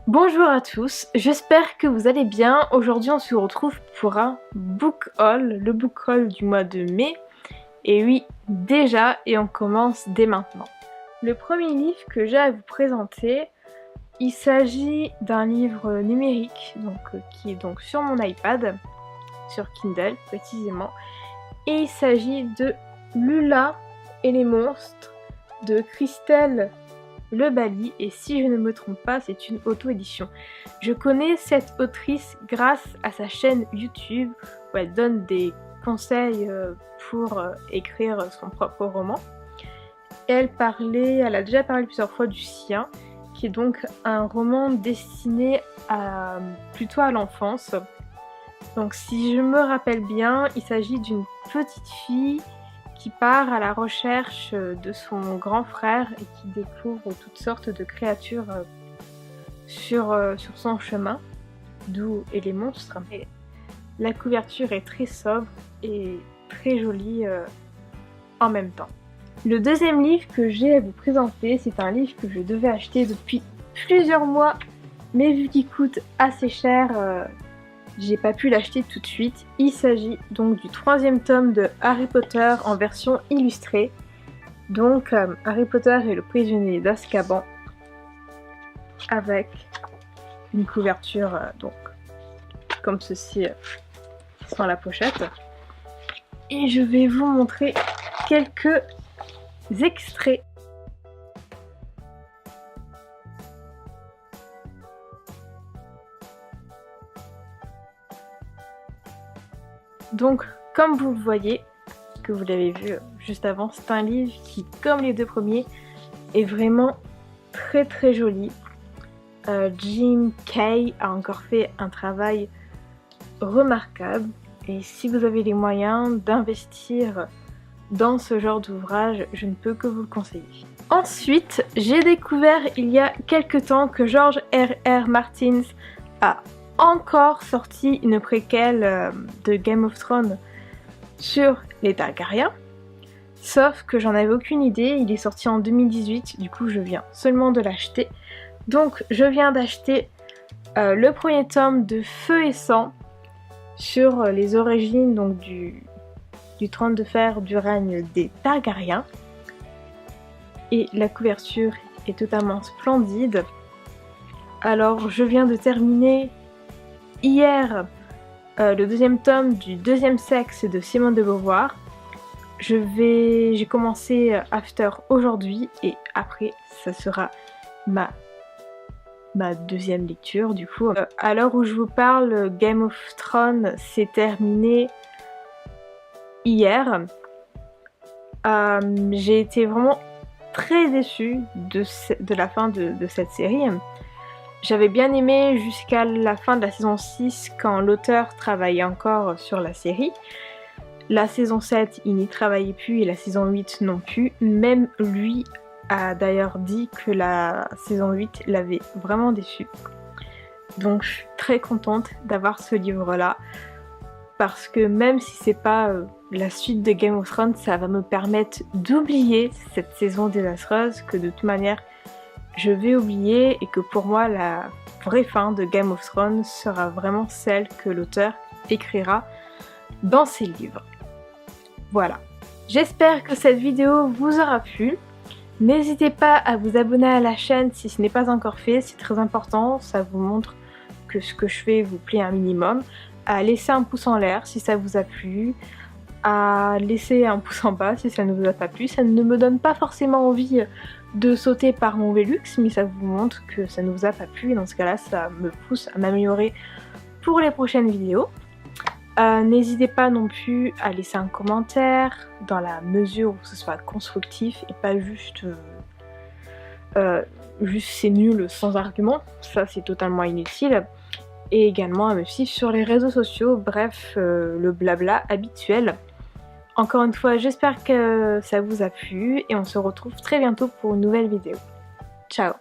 Bonjour à tous, j'espère que vous allez bien. Aujourd'hui on se retrouve pour un book haul, le book haul du mois de mai. Et oui, déjà, et on commence dès maintenant. Le premier livre que j'ai à vous présenter, il s'agit d'un livre numérique, qui est donc sur mon iPad, sur Kindle précisément. Et il s'agit de Lula et les monstres de Christelle Le Bali, et si je ne me trompe pas, c'est une auto-édition. Je connais cette autrice grâce à sa chaîne YouTube où elle donne des conseils pour écrire son propre roman. Elle a déjà parlé plusieurs fois du sien, qui est donc un roman destiné plutôt à l'enfance. Donc si je me rappelle bien, il s'agit d'une petite fille qui part à la recherche de son grand frère et qui découvre toutes sortes de créatures sur son chemin, d'où et les monstres. Et la couverture est très sobre et très jolie en même temps. Le deuxième livre que j'ai à vous présenter, c'est un livre que je devais acheter depuis plusieurs mois, mais vu qu'il coûte assez cher, j'ai pas pu l'acheter tout de suite. Il s'agit donc du troisième tome de Harry Potter en version illustrée. Donc Harry Potter et le prisonnier d'Azkaban, avec une couverture donc comme ceci sans la pochette. Et je vais vous montrer quelques extraits. Donc, comme vous le voyez, que vous l'avez vu juste avant, c'est un livre qui, comme les deux premiers, est vraiment très très joli. Jim Kay a encore fait un travail remarquable, et si vous avez les moyens d'investir dans ce genre d'ouvrage, je ne peux que vous le conseiller. Ensuite, j'ai découvert il y a quelques temps que George R.R. Martin a encore sorti une préquelle de Game of Thrones sur les Targaryens, sauf que j'en avais aucune idée. Il est sorti en 2018, du coup je viens seulement de l'acheter. Donc je viens d'acheter le premier tome de Feu et Sang sur les origines donc du trône de fer du règne des Targaryens, et la couverture est totalement splendide. Alors je viens de terminer hier le deuxième tome du Deuxième sexe de Simone de Beauvoir. J'ai commencé After aujourd'hui, et après ça sera ma deuxième lecture du coup. À l'heure où je vous parle, Game of Thrones s'est terminé hier. J'ai été vraiment très déçue de la fin de cette série. J'avais bien aimé jusqu'à la fin de la saison 6 quand l'auteur travaillait encore sur la série. La saison 7, il n'y travaillait plus, et la saison 8 non plus. Même lui a d'ailleurs dit que la saison 8 l'avait vraiment déçu. Donc je suis très contente d'avoir ce livre-là, parce que même si c'est pas la suite de Game of Thrones, ça va me permettre d'oublier cette saison désastreuse que de toute manière je vais oublier, et que pour moi la vraie fin de Game of Thrones sera vraiment celle que l'auteur écrira dans ses livres. Voilà, j'espère que cette vidéo vous aura plu. N'hésitez pas à vous abonner à la chaîne si ce n'est pas encore fait, c'est très important, ça vous montre que ce que je fais vous plaît un minimum. À laisser un pouce en l'air si ça vous a plu, à laisser un pouce en bas si ça ne vous a pas plu. Ça ne me donne pas forcément envie de sauter par mon Velux, mais ça vous montre que ça ne vous a pas plu, et dans ce cas là ça me pousse à m'améliorer pour les prochaines vidéos. N'hésitez pas non plus à laisser un commentaire dans la mesure où ce soit constructif et pas juste c'est nul sans argument, ça c'est totalement inutile. Et également à me suivre sur les réseaux sociaux, bref le blabla habituel. Encore une fois, j'espère que ça vous a plu, et on se retrouve très bientôt pour une nouvelle vidéo. Ciao!